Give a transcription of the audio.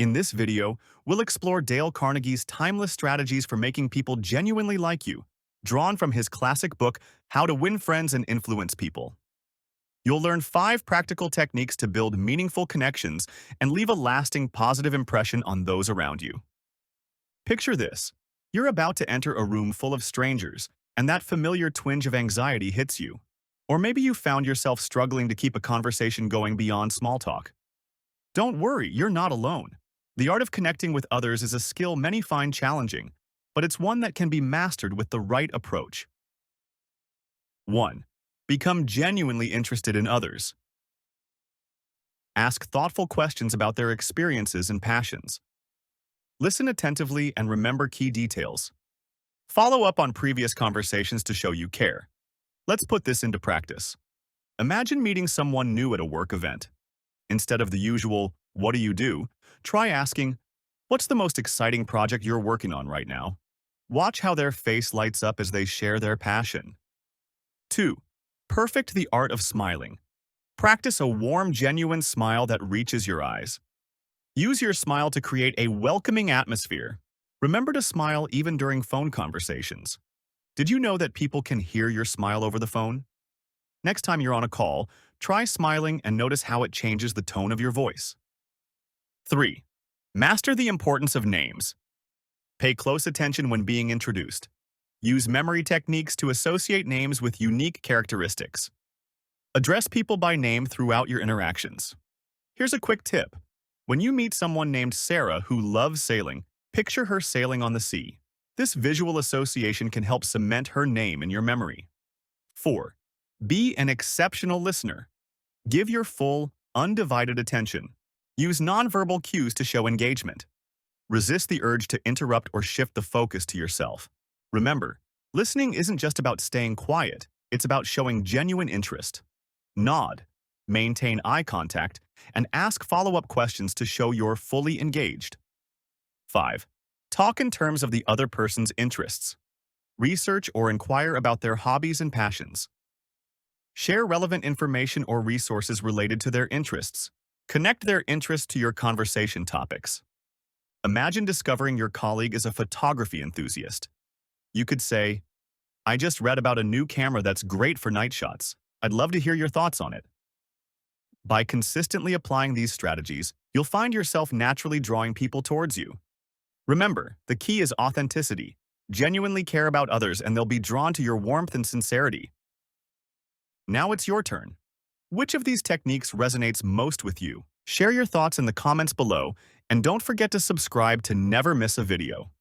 In this video, we'll explore Dale Carnegie's timeless strategies for making people genuinely like you, drawn from his classic book, How to Win Friends and Influence People. You'll learn 5 practical techniques to build meaningful connections and leave a lasting positive impression on those around you. Picture this. You're about to enter a room full of strangers, and that familiar twinge of anxiety hits you. Or maybe you found yourself struggling to keep a conversation going beyond small talk. Don't worry, you're not alone. The art of connecting with others is a skill many find challenging, but it's one that can be mastered with the right approach. 1. Become genuinely interested in others. Ask thoughtful questions about their experiences and passions. Listen attentively and remember key details. Follow up on previous conversations to show you care. Let's put this into practice. Imagine meeting someone new at a work event. Instead of the usual, "What do you do?" try asking, "What's the most exciting project you're working on right now?" Watch how their face lights up as they share their passion. 2. Perfect the art of smiling. Practice a warm, genuine smile that reaches your eyes. Use your smile to create a welcoming atmosphere. Remember to smile even during phone conversations. Did you know that people can hear your smile over the phone? Next time you're on a call, try smiling and notice how it changes the tone of your voice. 3. Master the importance of names. Pay close attention when being introduced. Use memory techniques to associate names with unique characteristics. Address people by name throughout your interactions. Here's a quick tip. When you meet someone named Sarah who loves sailing, picture her sailing on the sea. This visual association can help cement her name in your memory. 4. Be an exceptional listener. Give your full, undivided attention. Use nonverbal cues to show engagement. Resist the urge to interrupt or shift the focus to yourself. Remember, listening isn't just about staying quiet, it's about showing genuine interest. Nod, maintain eye contact, and ask follow-up questions to show you're fully engaged. 5. Talk in terms of the other person's interests. Research or inquire about their hobbies and passions. Share relevant information or resources related to their interests. Connect their interests to your conversation topics. Imagine discovering your colleague is a photography enthusiast. You could say, "I just read about a new camera that's great for night shots. I'd love to hear your thoughts on it." By consistently applying these strategies, you'll find yourself naturally drawing people towards you. Remember, the key is authenticity. Genuinely care about others and they'll be drawn to your warmth and sincerity. Now it's your turn. Which of these techniques resonates most with you? Share your thoughts in the comments below, and don't forget to subscribe to never miss a video.